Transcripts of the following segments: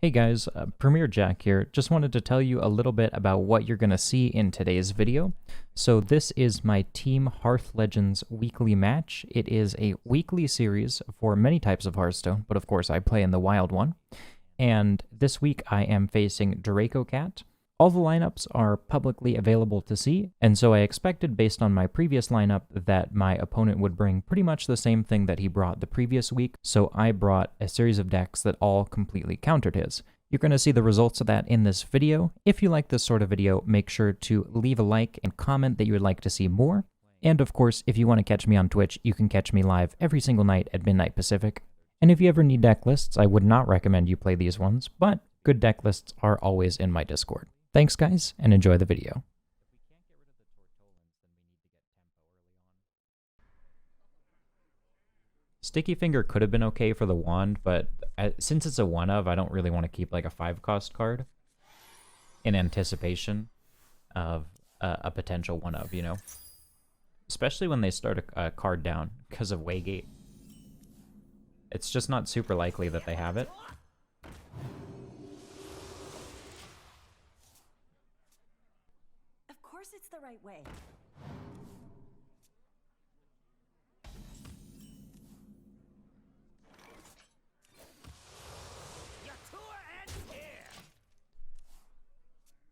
Hey guys, Premier Jack here. Just wanted to tell you a little bit about what you're going to see in today's video. So this is my Team Hearth Legends weekly match. It is a weekly series for many types of Hearthstone, but of course I play in the wild one. And this week I am facing DracoCatt. All the lineups are publicly available to see, and so I expected based on my previous lineup that my opponent would bring pretty much the same thing that he brought the previous week, so I brought a series of decks that all completely countered his. You're going to see the results of that in this video. If you like this sort of video, make sure to leave a like and comment that you would like to see more. And of course, if you want to catch me on Twitch, you can catch me live every single night at midnight Pacific. And if you ever need deck lists, I would not recommend you play these ones, but good deck lists are always in my Discord. Thanks guys, and enjoy the video. Sticky Finger could have been okay for the wand, but since it's a 1-of, I don't really want to keep like a 5-cost card in anticipation of a potential 1-of, you know? Especially when they start a card down because of Waygate. It's just not super likely that they have it. It's the right way.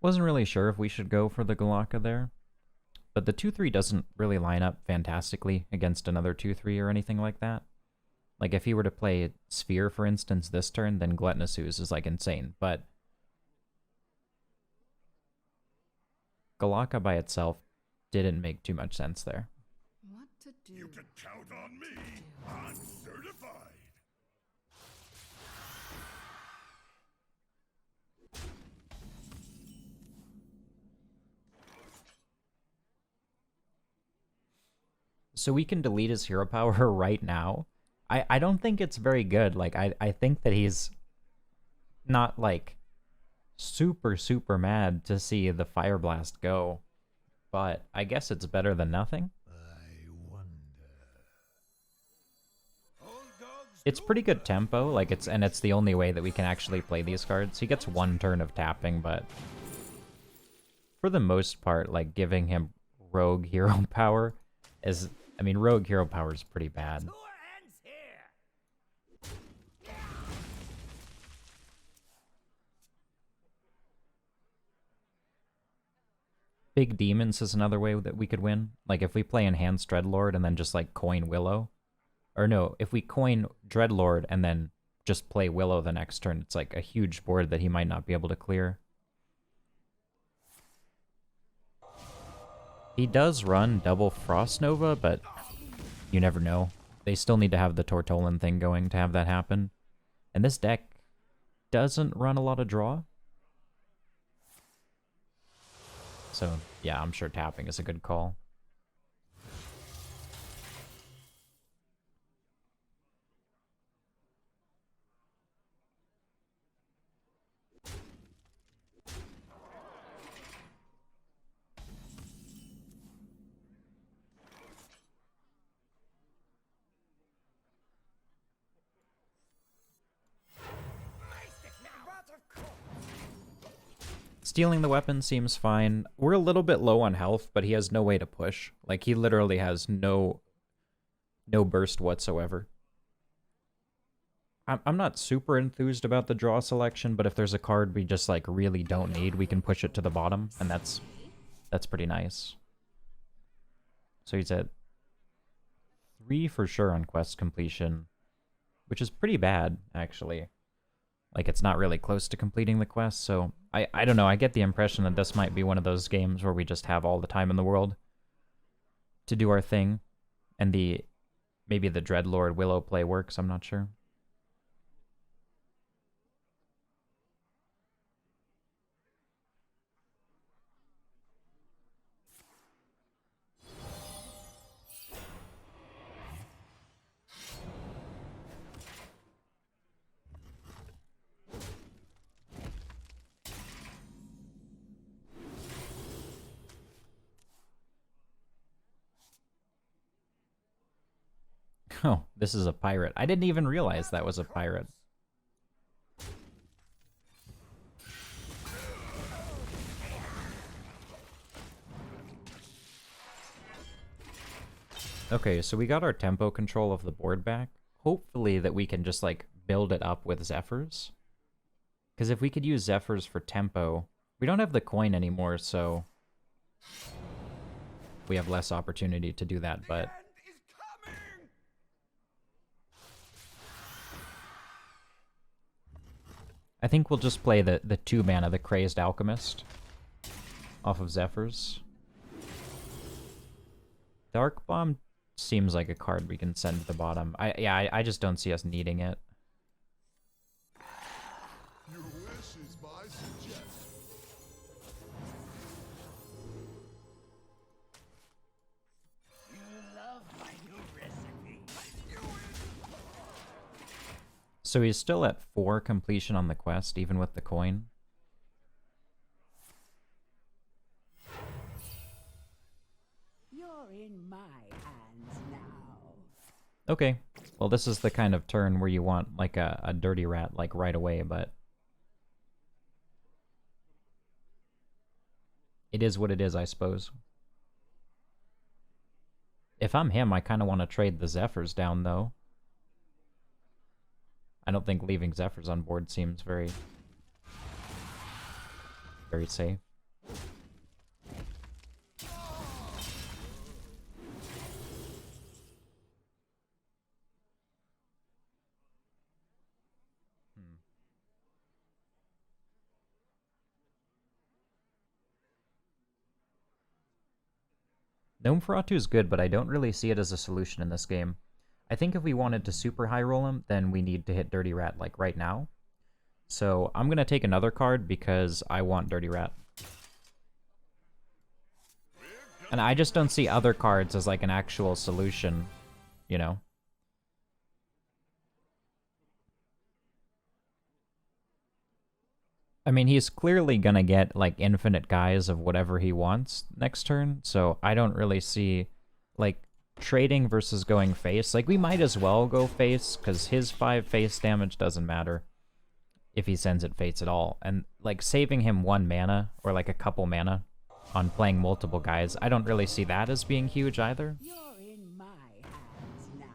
Wasn't really sure if we should go for the Galaka there, but the 2-3 doesn't really line up fantastically against another 2-3 or anything like that. Like if he were to play Sphere, for instance, this turn, then Gluttonous Ooze is like insane, but Galaka by itself didn't make too much sense there. What to do? You can count on me. I'm certified. So we can delete his hero power right now. I don't think it's very good. Like I think that he's not like super mad to see the Fire Blast go, but I guess it's better than nothing. I wonder. It's pretty good tempo, like it's the only way that we can actually play these cards. He gets 1 turn of tapping, but for the most part, like giving him rogue hero power is, I mean, rogue hero power is pretty bad. Big Demons is another way that we could win. Like if we play Enhanced Dreadlord and then just like coin Willow. Or no, if we coin Dreadlord and then just play Willow the next turn, it's like a huge board that he might not be able to clear. He does run double Frost Nova, but you never know. They still need to have the Tortolan thing going to have that happen. And this deck doesn't run a lot of draw. So, yeah, I'm sure tapping is a good call. Stealing the weapon seems fine. We're a little bit low on health, but he has no way to push. Like, he literally has no burst whatsoever. I'm not super enthused about the draw selection, but if there's a card we just, like, really don't need, we can push it to the bottom, and that's pretty nice. So he's at 3 for sure on quest completion, which is pretty bad, actually. Like, it's not really close to completing the quest, so I don't know, I get the impression that this might be one of those games where we just have all the time in the world to do our thing, and maybe the Dreadlord Willow play works, I'm not sure. Oh, this is a pirate. I didn't even realize that was a pirate. Okay, so we got our tempo control of the board back. Hopefully that we can just, like, build it up with Zephyrs. Because if we could use Zephyrs for tempo... We don't have the coin anymore, so... we have less opportunity to do that, but... I think we'll just play the 2 mana, the Crazed Alchemist, off of Zephyrs. Dark Bomb seems like a card we can send to the bottom. I just don't see us needing it. Your wish is my suggestion. You love my new recipe. So he's still at 4 completion on the quest, even with the coin. You're in my hands now. Okay, well this is the kind of turn where you want like a dirty rat like right away, but... it is what it is, I suppose. If I'm him, I kind of want to trade the Zephyrs down, though. I don't think leaving Zephyrs on board seems very safe. Gnome is good, but I don't really see it as a solution in this game. I think if we wanted to super high roll him, then we need to hit Dirty Rat like right now. So I'm going to take another card because I want Dirty Rat. And I just don't see other cards as like an actual solution, you know? I mean, he's clearly gonna get, like, infinite guys of whatever he wants next turn, so I don't really see, like, trading versus going face. Like, we might as well go face, because his 5 face damage doesn't matter if he sends it face at all. And, like, saving him 1 mana, or, like, a couple mana on playing multiple guys, I don't really see that as being huge either. You're in my hands now.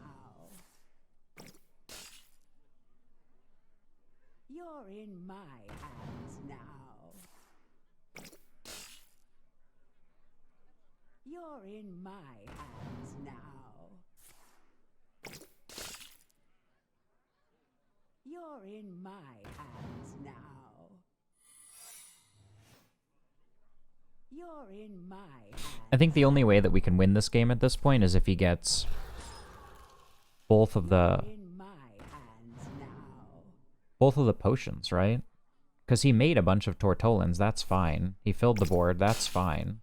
You're in my hands now. You're in my hands now. You're in my hands now. You're in my hands. I think the only way that we can win this game at this point is if he gets both of the In my hands now. potions, right? Because he made a bunch of Tortolans, that's fine. He filled the board, that's fine.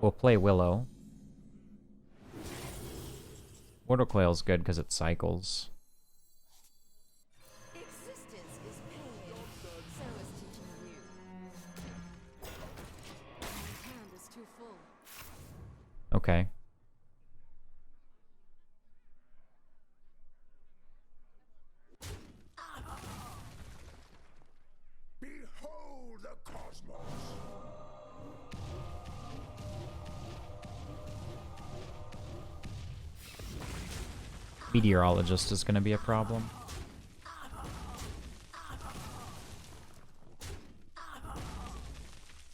We'll play Willow. Mortal Coil's good because it cycles. Existence is pain, so is teaching you. My hand is too full. Okay. Behold the cosmos. Meteorologist is going to be a problem.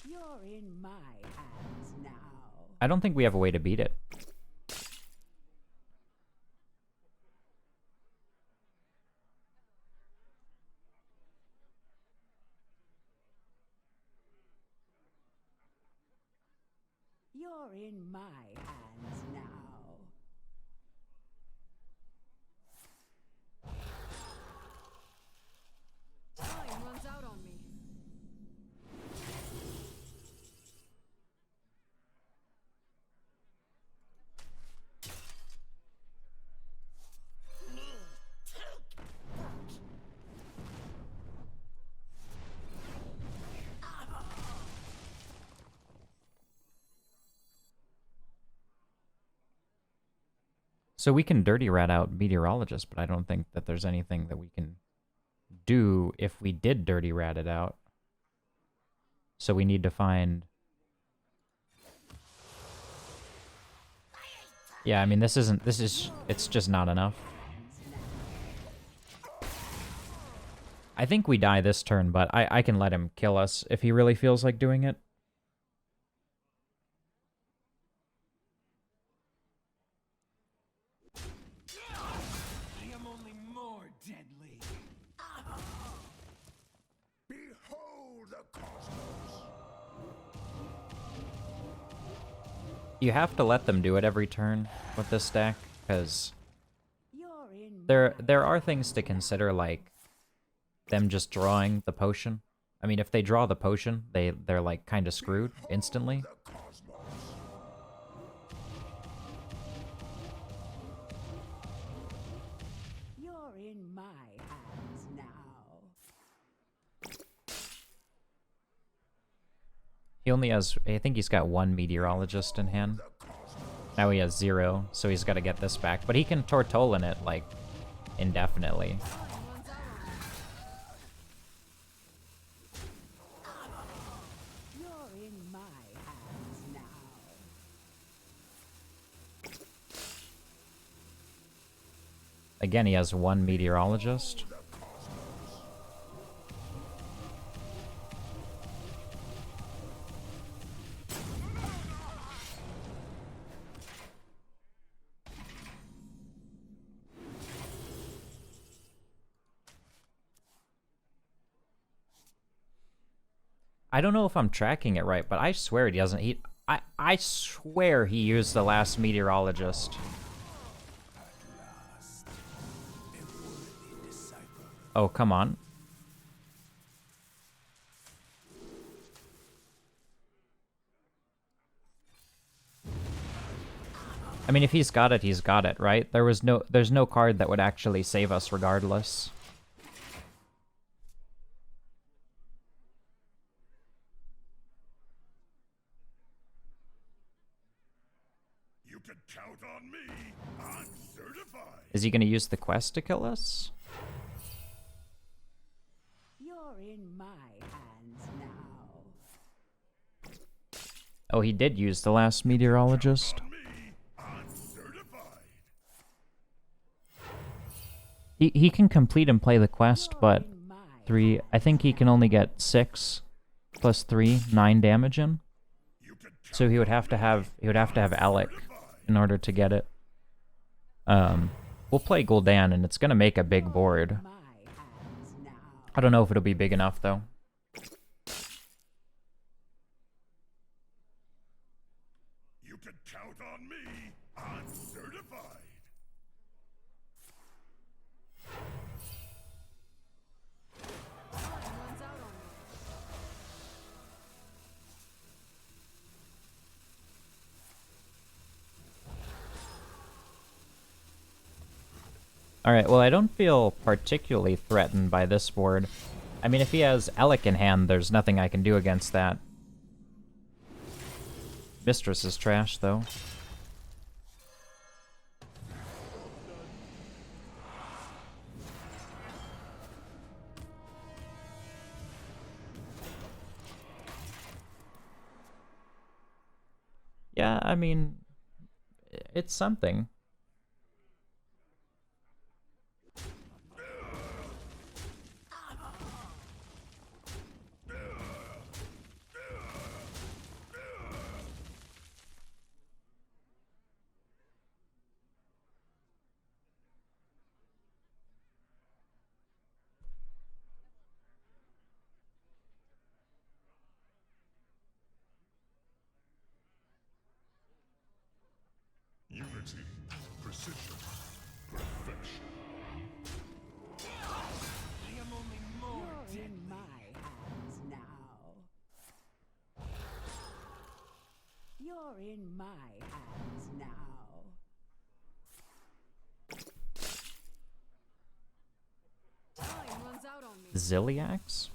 You're in my hands now. I don't think we have a way to beat it. You're in my hands now. Time runs out on me. So we can Dirty Rat out Meteorologist, but I don't think that there's anything that we can do if we did Dirty Rat it out. So we need to find Yeah, I mean, it's just not enough. I think we die this turn, but I can let him kill us if he really feels like doing it. I am only more deadly. Behold the cosmos. You have to let them do it every turn with this stack, because You're in there are things to consider, like them just drawing the potion. I mean, if they draw the potion, they're like kind of screwed instantly. The cosmos. You're in my hands now. He only has, I think he's got 1 meteorologist in hand. Now he has 0, so he's got to get this back. But he can Tortolin it, like, indefinitely. You're in my hands now. Again, he has 1 meteorologist. I don't know if I'm tracking it right, but I swear he doesn't. I swear he used the last meteorologist. Oh, come on. I mean, if he's got it, right? There's no card that would actually save us regardless. You can count on me. I'm certified. Is he going to use the quest to kill us? You're in my hands now. Oh, he did use the last meteorologist. On me. I'm certified. He can complete and play the quest, but 3, I think he can only get 6 plus 3, 9 damage in. You can count So he would have to have Alec in order to get it. We'll play Gul'dan, and it's gonna make a big board. My hands now. I don't know if it'll be big enough though. You can count on me. I'm certified. Runs out on me. Alright, well, I don't feel particularly threatened by this board. I mean, if he has Alec in hand, there's nothing I can do against that. Mistress is trash, though. Yeah, I mean, it's something. Unity, precision, perfection. I am only more You're in my hands now. You're in my hands now. Time runs out on me. Ziliax?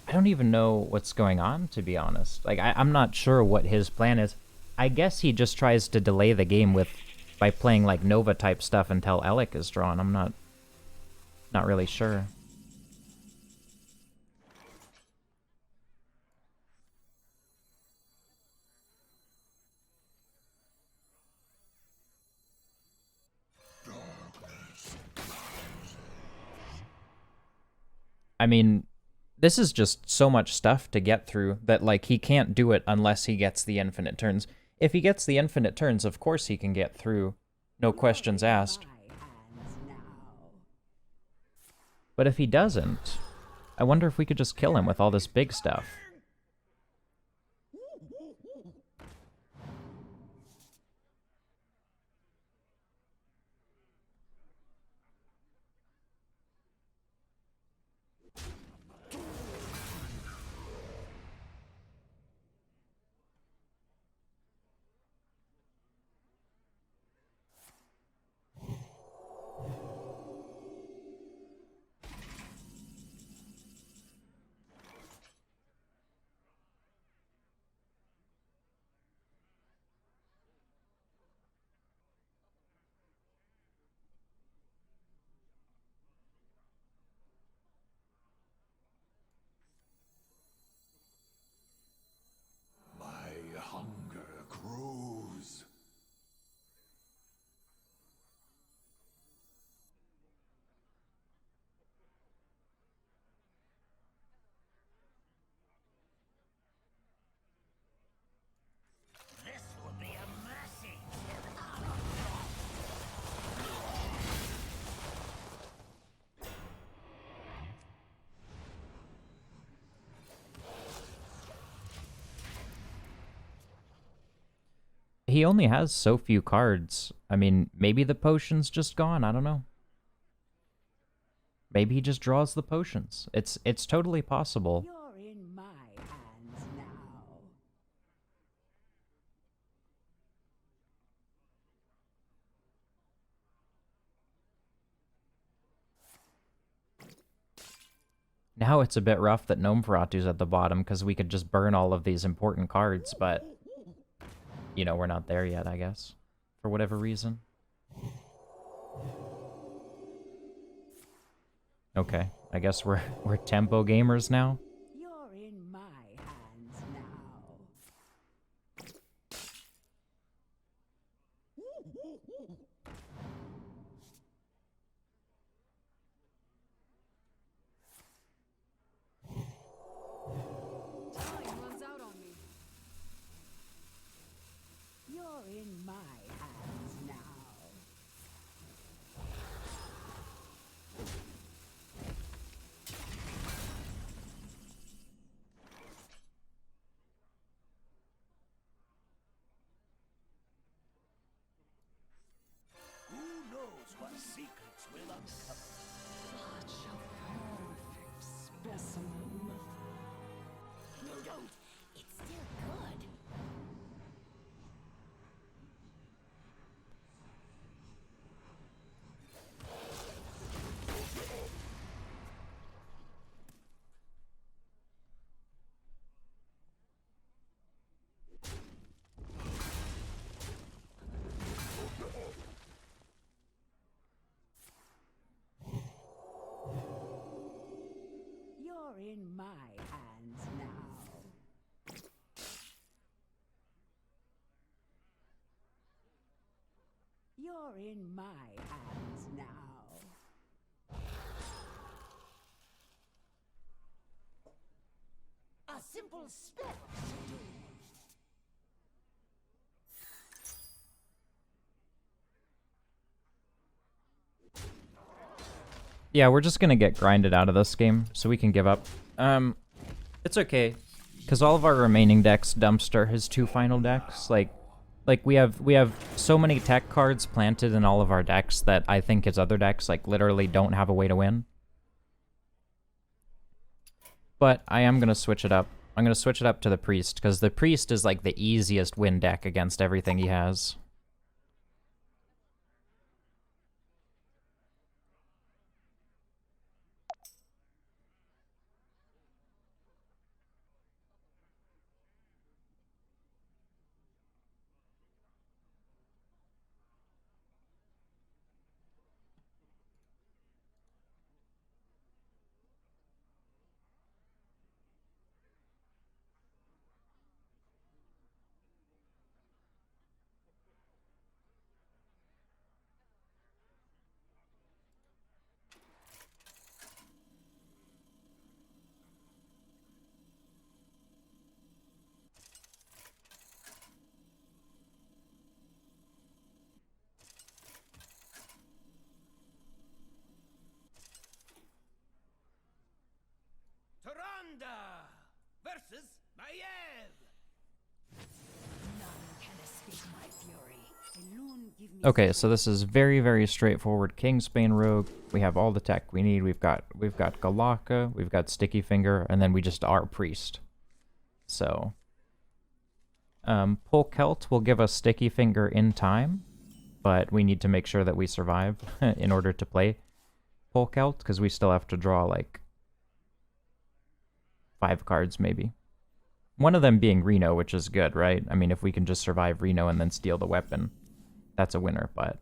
I don't even know what's going on, to be honest. Like, I'm not sure what his plan is. I guess he just tries to delay the game by playing, like, Nova-type stuff until Alec is drawn. I'm not really sure. I mean, this is just so much stuff to get through that, like, he can't do it unless he gets the infinite turns. If he gets the infinite turns, of course he can get through, no questions asked. My hands now. But if he doesn't, I wonder if we could just kill him with all this big stuff. My hunger grows. This will be a mercy. He only has so few cards. I mean, maybe the potion's just gone, I don't know. Maybe he just draws the potions. It's totally possible. You're in my hands now. Now it's a bit rough that Gnome-Feratu's at the bottom because we could just burn all of these important cards, but, you know, we're not there yet, I guess, for whatever reason. Okay, I guess we're tempo gamers now. You're in my hands now. Time runs out on me. You're in my hands now. Who knows what secrets will uncover? Such a perfect specimen. No, don't. It's still good. You're in my hands now. You're in my hands now. A simple spell should do. Yeah, we're just gonna get grinded out of this game, so we can give up. It's okay, because all of our remaining decks dumpster his two final decks. Like we have so many tech cards planted in all of our decks that I think his other decks like literally don't have a way to win. But I am gonna switch it up. I'm gonna switch it up to the Priest, because the Priest is like the easiest win deck against everything he has. Plunder versus Maiev. None can escape my fury. A loon give me Okay, so this is very, very straightforward. Kingsbane Rogue. We have all the tech we need. We've got Galaka, we've got Sticky Finger, and then we just are Priest. So, Pull Celt will give us Sticky Finger in time, but we need to make sure that we survive in order to play Pull Celt, because we still have to draw like 5 cards maybe. One of them being Reno, which is good, right? I mean, if we can just survive Reno and then steal the weapon, that's a winner, but...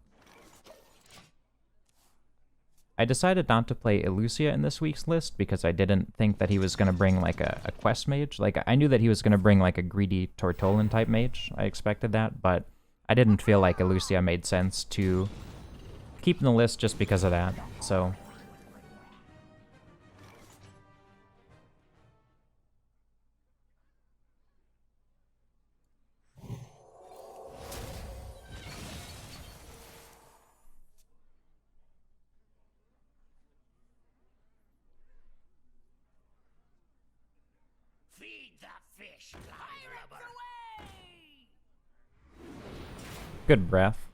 I decided not to play Elucia in this week's list because I didn't think that he was going to bring like a Quest Mage. Like, I knew that he was going to bring like a greedy Tortolan type mage. I expected that, but I didn't feel like Elucia made sense to keep in the list just because of that, so... Feed the fish, Pirates away! Good breath.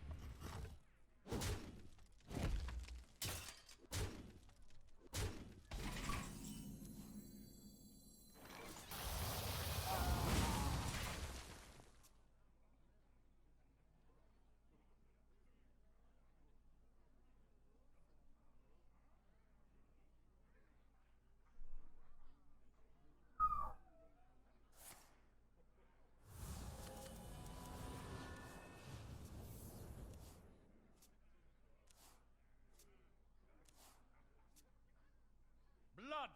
Blood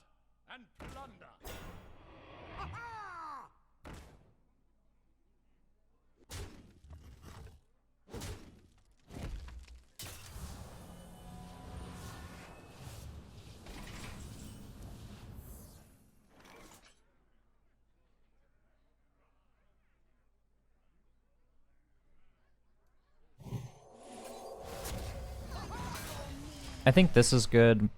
and plunder. I think this is good.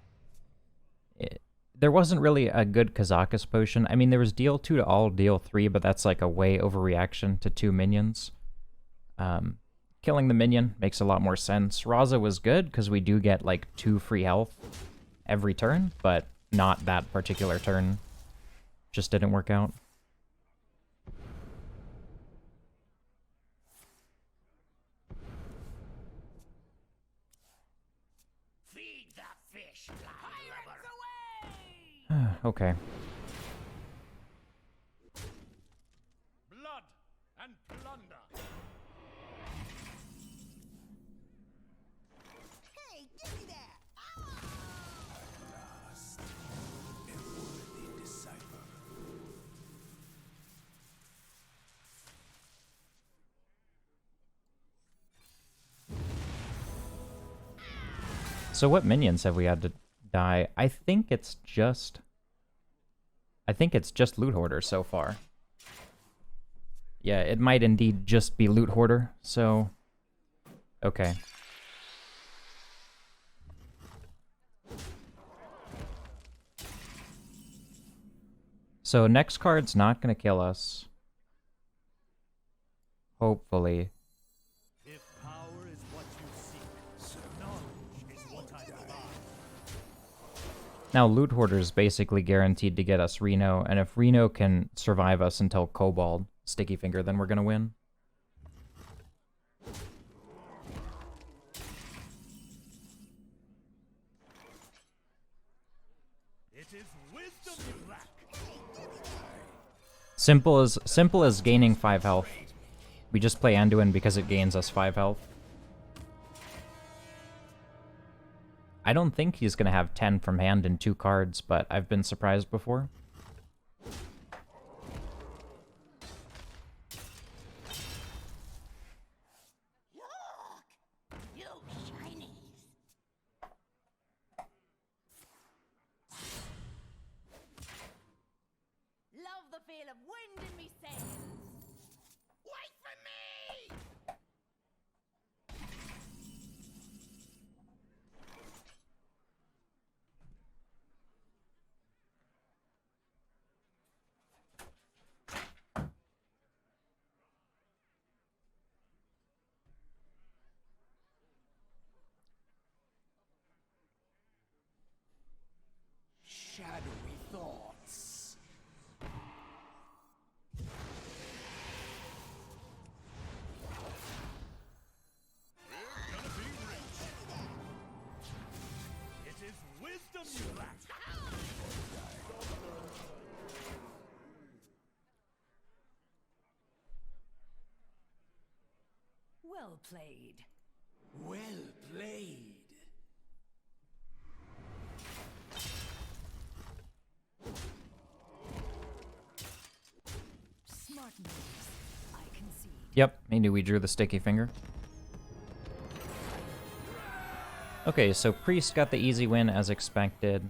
There wasn't really a good Kazakus potion. I mean, there was deal 2 to all, deal 3, but that's like a way overreaction to 2 minions. Killing the minion makes a lot more sense. Raza was good because we do get like 2 free health every turn, but not that particular turn. Just didn't work out. Feed the fish, Pirates away! Okay. Blood and plunder. Hey, give me that! So what minions have we had to die? I think it's just Loot Hoarder so far. Yeah, it might indeed just be Loot Hoarder, so... Okay. So next card's not gonna kill us. Hopefully. If power is what you seek, knowledge is what I provide. Now Loot Hoarder is basically guaranteed to get us Reno, and if Reno can survive us until Kobold, Sticky Finger, then we're gonna win. It is wisdom you lack. Simple as gaining 5 health. We just play Anduin because it gains us 5 health. I don't think he's gonna have 10 from hand in 2 cards, but I've been surprised before. Look! You shinies! Love the feel of wind in me sails. Wait for me! shadowy thoughts. It is wisdom you lack. Well played. Well played. Smart moves. I concede. Yep, he knew we drew the sticky finger. Okay, so Priest got the easy win as expected.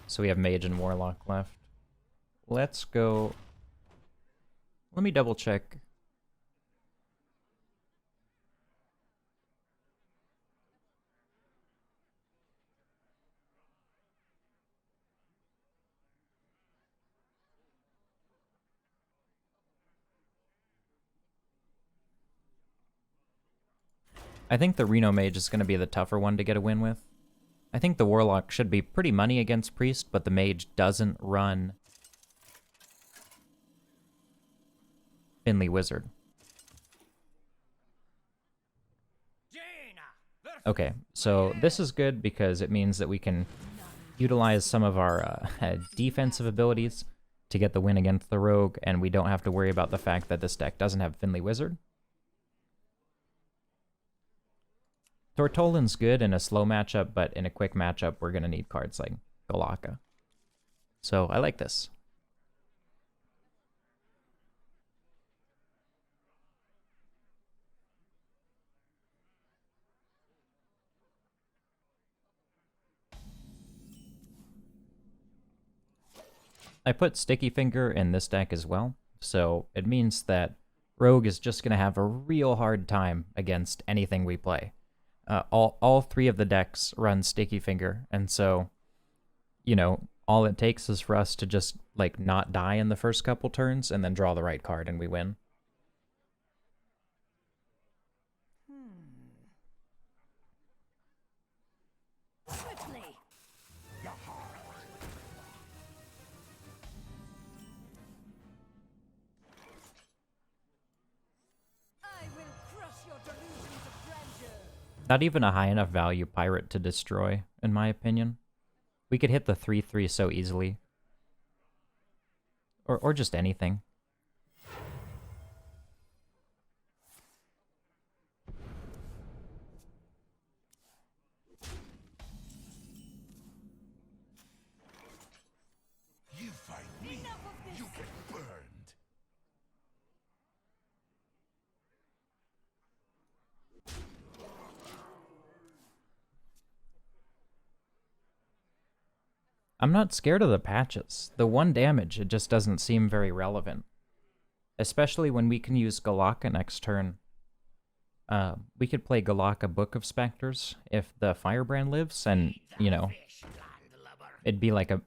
So we have Mage and Warlock left. Let's go... Let me double check. I think the Reno Mage is going to be the tougher one to get a win with. I think the Warlock should be pretty money against Priest, but the Mage doesn't run Finley Wizard. Okay, so this is good because it means that we can utilize some of our defensive abilities to get the win against the Rogue, and we don't have to worry about the fact that this deck doesn't have Finley Wizard. Tortolan's good in a slow matchup, but in a quick matchup, we're going to need cards like Golaka. So I like this. I put Sticky Finger in this deck as well, so it means that Rogue is just going to have a real hard time against anything we play. All three of the decks run Sticky Finger, and so, you know, all it takes is for us to just, like, not die in the first couple turns and then draw the right card and we win. Quickly. I will crush your delusions of grandeur. Not even a high enough value pirate to destroy, in my opinion. We could hit the 3/3 so easily. Or just anything. You fight me, you get burned. I'm not scared of the patches. The 1 damage, it just doesn't seem very relevant. Especially when we can use Golaka next turn. We could play Golaka Book of Specters if the Firebrand lives, and, you know, it'd be like a...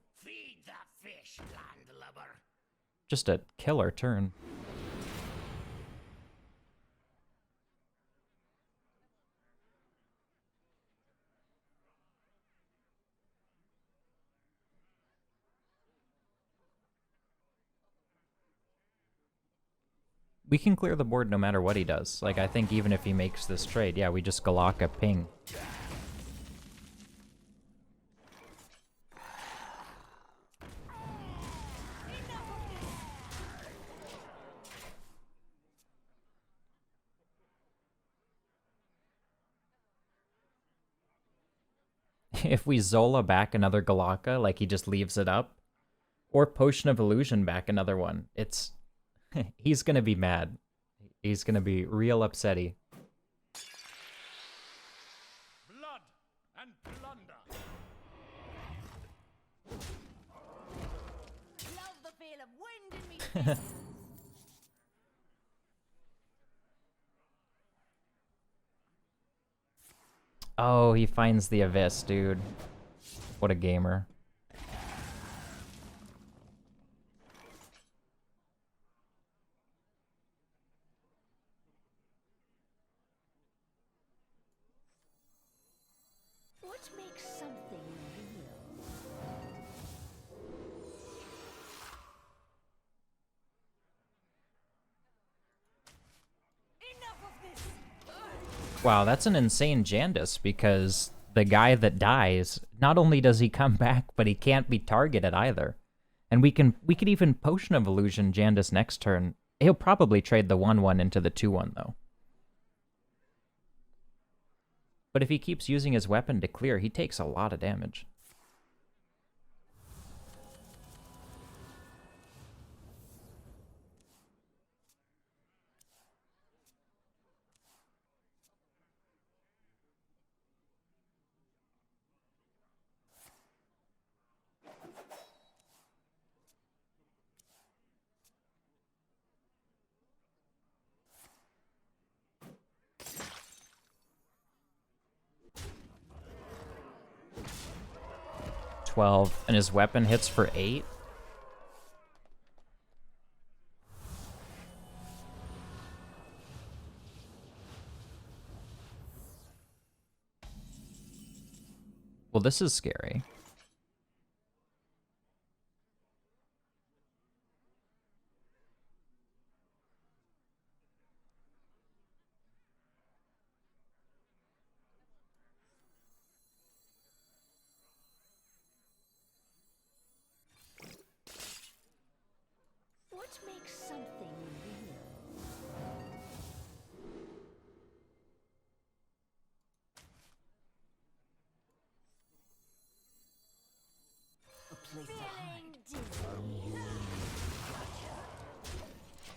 just a killer turn. We can clear the board no matter what he does. Like, I think even if he makes this trade, yeah, we just Golaka ping. If we Zola back another Golaka, like he just leaves it up, or Potion of Illusion back another one, it's... he's gonna be mad. He's gonna be real upsetty. Blood and plunder. Love the feel of wind in me. Oh, he finds the Abyss, dude. What a gamer. What makes something real? Wow, that's an insane Jandis, because the guy that dies, not only does he come back, but he can't be targeted either. And we could even Potion of Illusion Jandis next turn. He'll probably trade the 1/1 into the 2/1 though. But if he keeps using his weapon to clear, he takes a lot of damage. And his weapon hits for 8. Well, this is scary. What makes something real? A place to hide.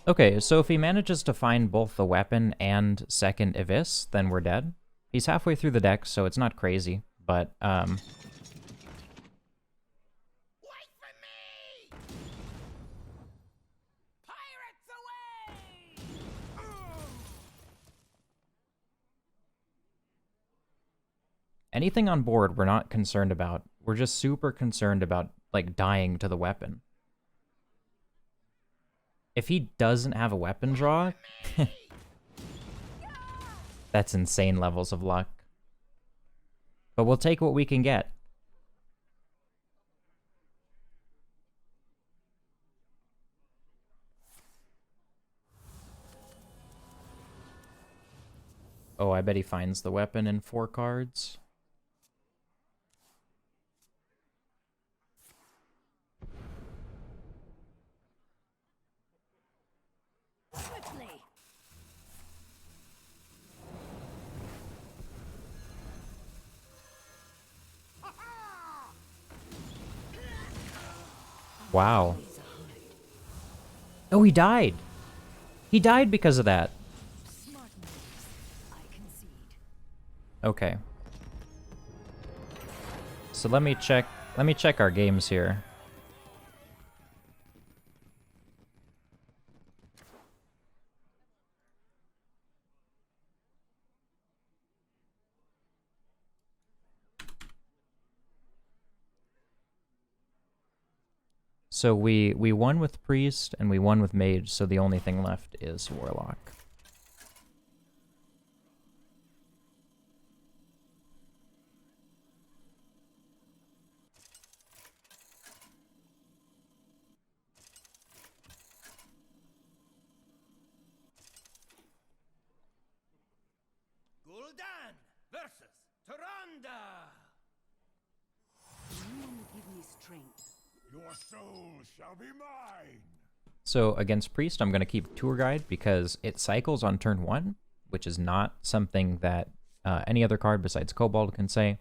Okay, so if he manages to find both the weapon and second Abyss, then we're dead. He's halfway through the deck, so it's not crazy, but Wait for me! Pirates away! anything on board we're not concerned about. We're just super concerned about, like, dying to the weapon. If he doesn't have a weapon draw, that's insane levels of luck. But we'll take what we can get. Oh, I bet he finds the weapon in 4 cards. Quickly. Wow. Oh, he died. He died because of that. Smart moves. I concede. Okay. So let me check our games here. So we won with Priest and we won with Mage, so the only thing left is Warlock. Gul'dan versus Tyrande. You give me strength. Your soul shall be mine. So against Priest, I'm going to keep Tour Guide because it cycles on turn 1, which is not something that any other card besides Kobold can say.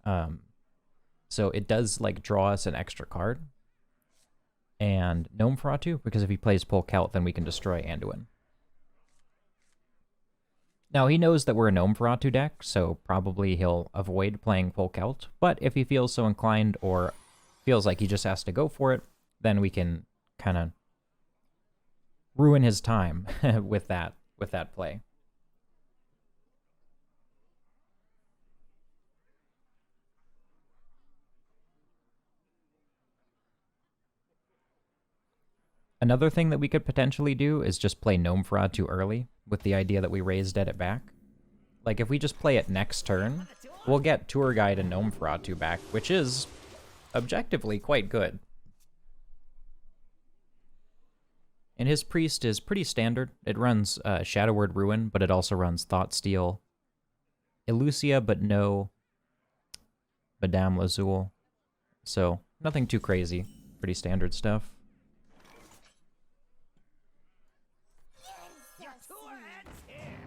So it does, like, draw us an extra card. And Gnome Feratu, because if he plays Polkelt, then we can destroy Anduin. Now, he knows that we're a Gnome Feratu deck, so probably he'll avoid playing Polkelt. But if he feels so inclined or feels like he just has to go for it, then we can kind of ruin his time with that play. Another thing that we could potentially do is just play Gnome Feratu early, with the idea that we raise Dead It back. Like, if we just play it next turn, we'll get Tour Guide and Gnome Feratu back, which is objectively quite good. And his Priest is pretty standard. It runs Shadow Word Ruin, but it also runs Thought Steal, Elucia, but no Madame Lazul. So, nothing too crazy. Pretty standard stuff. Your tour ends here.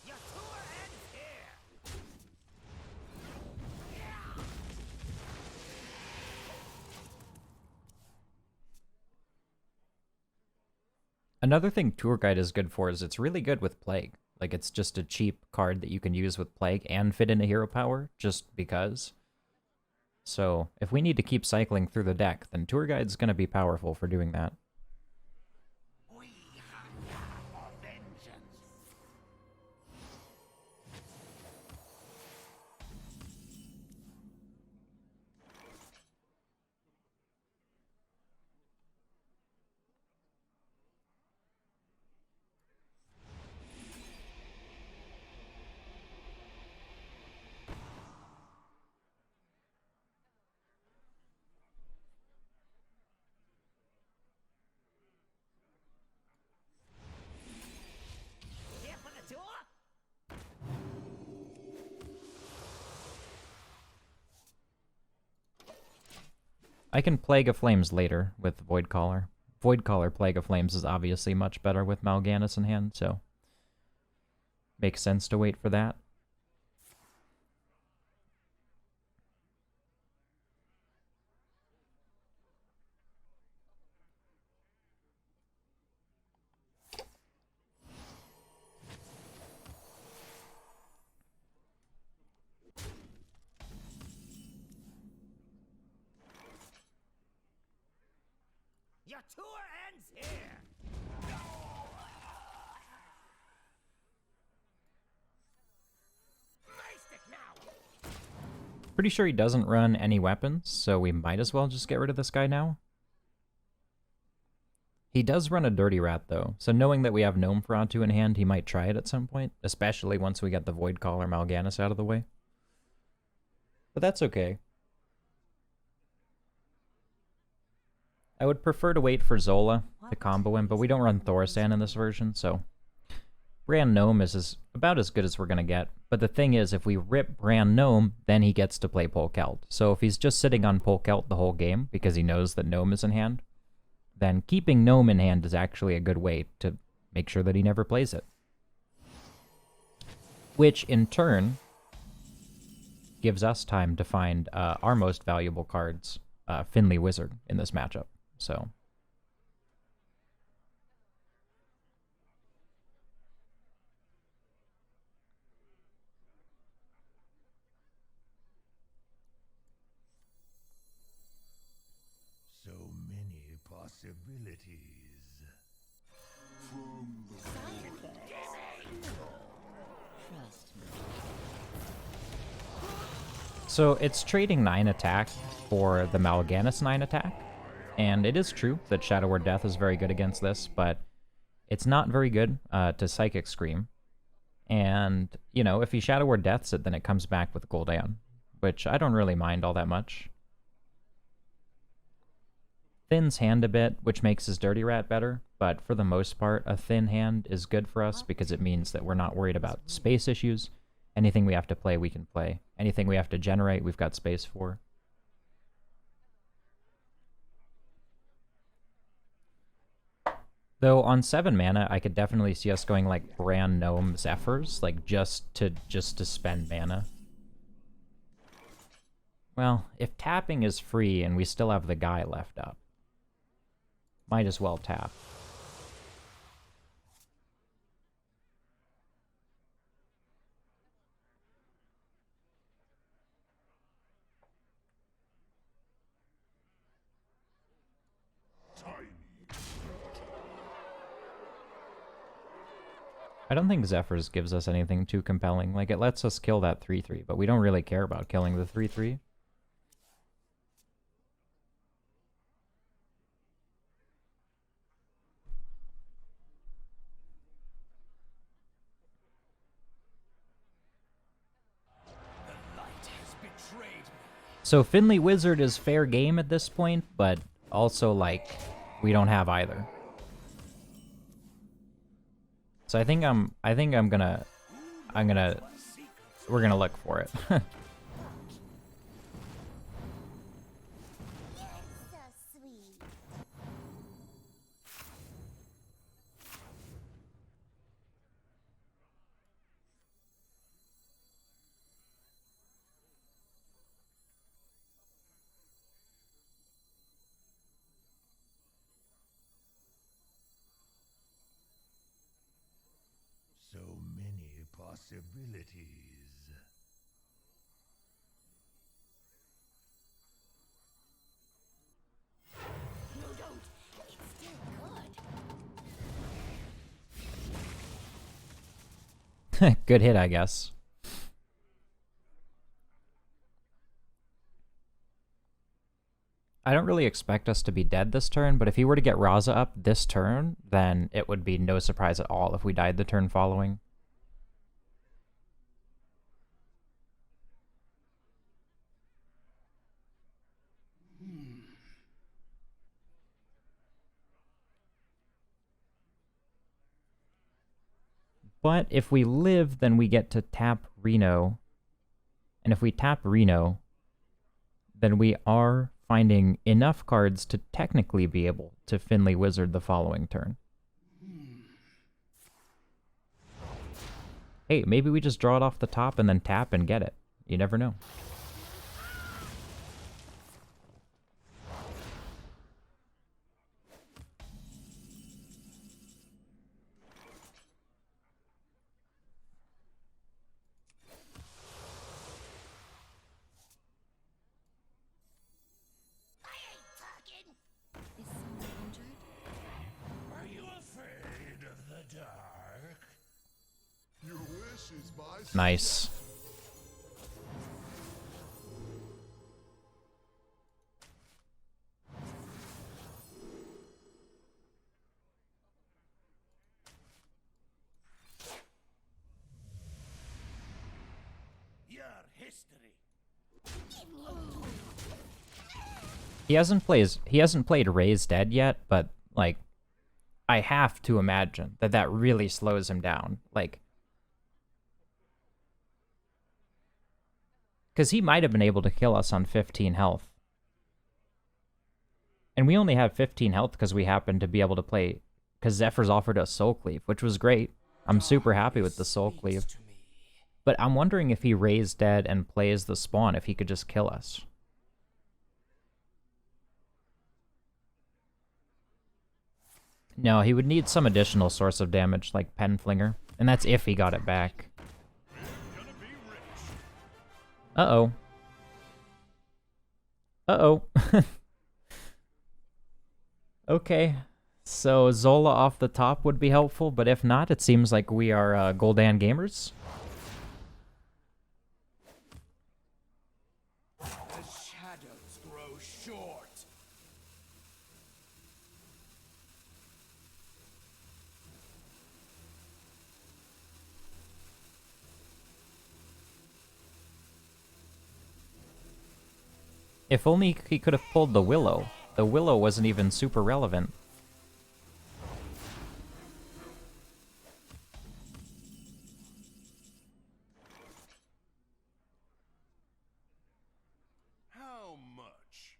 Your tour ends here. Another thing Tour Guide is good for is it's really good with Plague. Like, it's just a cheap card that you can use with Plague and fit into hero power, just because. So, if we need to keep cycling through the deck, then Tour Guide's going to be powerful for doing that. We hunger for vengeance. Here for the tour? I can Plague of Flames later with Void Caller. Void Caller Plague of Flames is obviously much better with Mal'Ganis in hand, so makes sense to wait for that. Your tour ends here. Majestic now. Pretty sure he doesn't run any weapons, so we might as well just get rid of this guy now. He does run a Dirty Rat, though, so knowing that we have Gnome Feratu in hand, he might try it at some point, especially once we get the Void Caller Mal'Ganis out of the way. But that's okay. I would prefer to wait for Zola to combo him, but we don't run Thorsan in this version, so Bran Gnome is about as good as we're going to get. But the thing is, if we rip Bran Gnome, then he gets to play Polkelt. So if he's just sitting on Polkelt the whole game, because he knows that Gnome is in hand, then keeping Gnome in hand is actually a good way to make sure that he never plays it. Which, in turn, gives us time to find our most valuable cards, Finley Wizard, in this matchup. So So many possibilities. From the Trust me. So it's trading 9 attack for the Mal'Ganis 9 attack, and it is true that Shadow Word Death is very good against this, but it's not very good to Psychic Scream. And, you know, if he Shadow Word Deaths it, then it comes back with Gul'dan, which I don't really mind all that much. Thins hand a bit, which makes his Dirty Rat better, but for the most part, a thin hand is good for us because it means that we're not worried about space issues. Anything we have to play, we can play. Anything we have to generate, we've got space for. Though on 7 mana, I could definitely see us going like Bran Gnome Zephyrs, like just to spend mana. Well, if tapping is free and we still have the guy left up, might as well tap. I don't think Zephyrs gives us anything too compelling. Like, it lets us kill that 3-3, but we don't really care about killing the 3-3. So Finley Wizard is fair game at this point, but also, like, we don't have either. So we're gonna look for it. So sweet. So many possibilities. No, don't. It's still good. Good hit, I guess. I don't really expect us to be dead this turn, but if he were to get Raza up this turn, then it would be no surprise at all if we died the turn following. But if we live, then we get to tap Reno. And if we tap Reno, then we are finding enough cards to technically be able to Finley Wizard the following turn. Hey, maybe we just draw it off the top and then tap and get it. You never know. Is someone injured? Are you afraid of the dark? Your wish is my Nice. Your history. He hasn't played Raised Dead yet, but like I have to imagine that that really slows him down. Like, because he might have been able to kill us on 15 health. And we only have 15 health because we happened to be able to play, because Zephyr's offered us Soul Cleave, which was great. I'm super happy with the Soul Cleave. But I'm wondering if he Raised Dead and plays the spawn, if he could just kill us. No, he would need some additional source of damage, like Penflinger. And that's if he got it back. Uh-oh. Uh-oh. Okay. So Zola off the top would be helpful, but if not, it seems like we are Gul'dan gamers. The shadows grow short. If only he could have pulled the Willow. The Willow wasn't even super relevant. How much?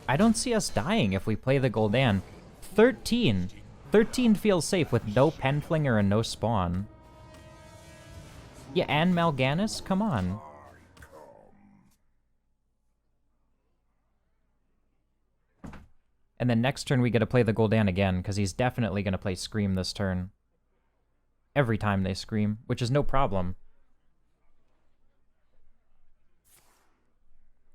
I don't see us dying if we play the Gul'dan. 13! 13 feels safe with no Penflinger and no spawn. Yeah, and Mal'Ganis? Come on. And then next turn we get to play the Gul'dan again, because he's definitely going to play Scream this turn. Every time they Scream, which is no problem.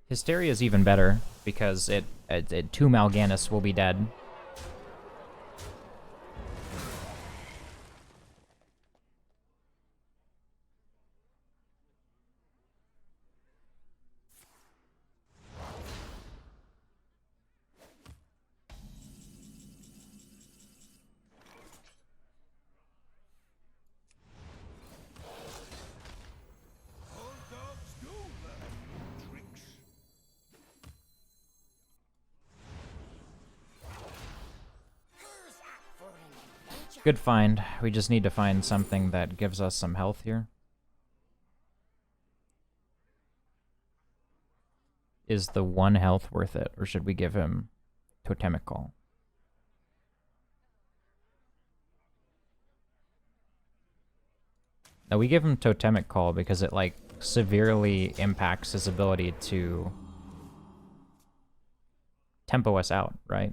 Hysteria is even better, because it 2 Mal'Ganis will be dead. Good find. We just need to find something that gives us some health here. Is the 1 health worth it, or should we give him Totemic Call? Now we give him Totemic Call because it, like, severely impacts his ability to tempo us out, right?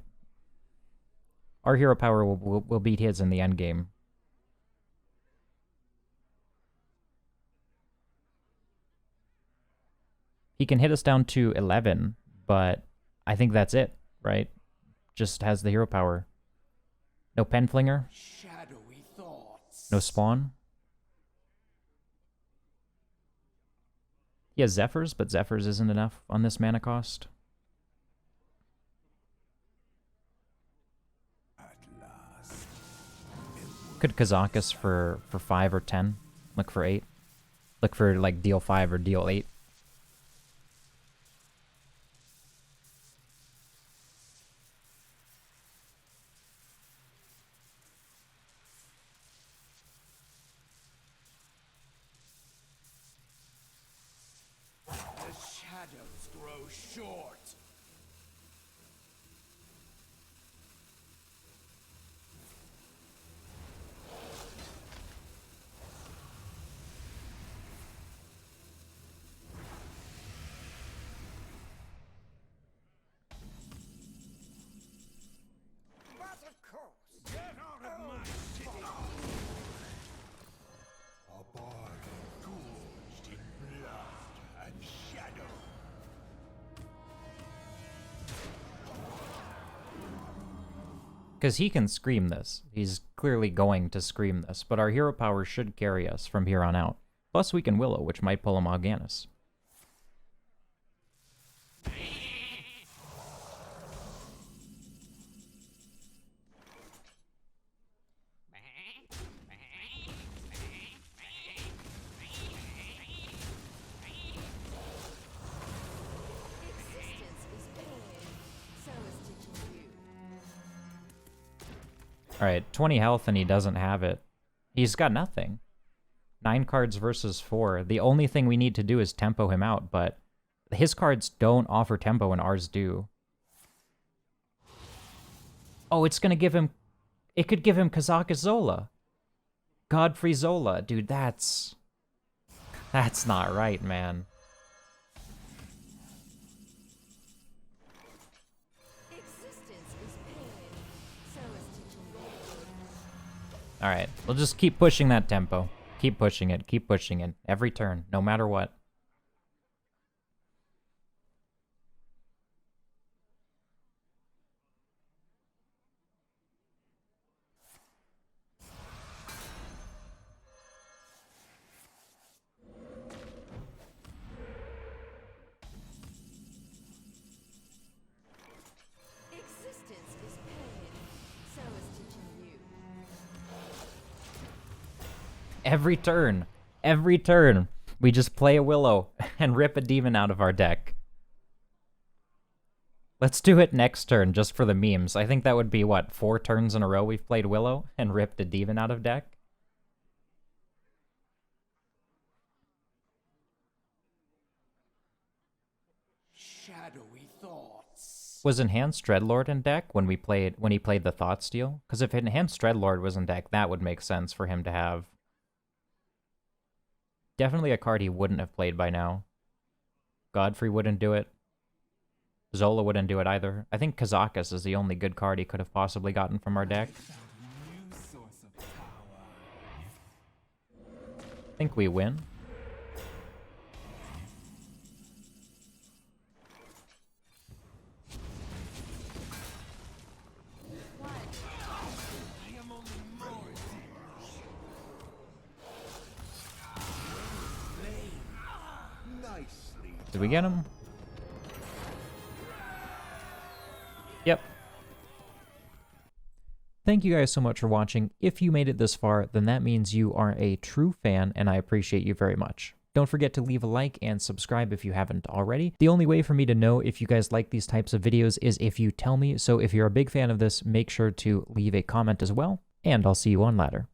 Our hero power will beat his in the end game. He can hit us down to 11, but I think that's it, right? Just has the hero power. No Penflinger. Shadowy thoughts. No Spawn. He has Zephyrs, but Zephyrs isn't enough on this mana cost. At last. Could Kazakus for 5 or 10. Look for 8. Look for, like, deal 5 or deal 8. The shadows grow short. But of course. Get out of my city. A bard gorged in blood and shadow. Because he can scream this. He's clearly going to scream this, but our hero power should carry us from here on out. Plus we can Willow, which might pull him Morganis. Existence is pain. So is teaching you. Alright, 20 health and he doesn't have it. He's got nothing. 9 cards versus 4. The only thing we need to do is tempo him out, but his cards don't offer tempo and ours do. Oh, it's gonna give him... It could give him Kazakus Zola. Godfrey Zola. Dude, that's not right, man. Existence is pain. So is teaching you. Alright, we'll just keep pushing that tempo. Keep pushing it, keep pushing it. Every turn, no matter what. Existence is pain. So is teaching you. Every turn, we just play a Willow and rip a demon out of our deck. Let's do it next turn, just for the memes. I think that would be, what, 4 turns in a row we've played Willow and ripped a demon out of deck? Shadowy thoughts. Was Enhanced Dreadlord in deck when he played the Thoughtsteal? Because if Enhanced Dreadlord was in deck, that would make sense for him to have. Definitely a card he wouldn't have played by now. Godfrey wouldn't do it. Zola wouldn't do it either. I think Kazakus is the only good card he could have possibly gotten from our deck. New source of power. I think we win. I am only more nicely. Did we get him? Yep. Thank you guys so much for watching. If you made it this far, then that means you are a true fan, and I appreciate you very much. Don't forget to leave a like and subscribe if you haven't already. The only way for me to know if you guys like these types of videos is if you tell me, so if you're a big fan of this, make sure to leave a comment as well. and I'll see you on ladder.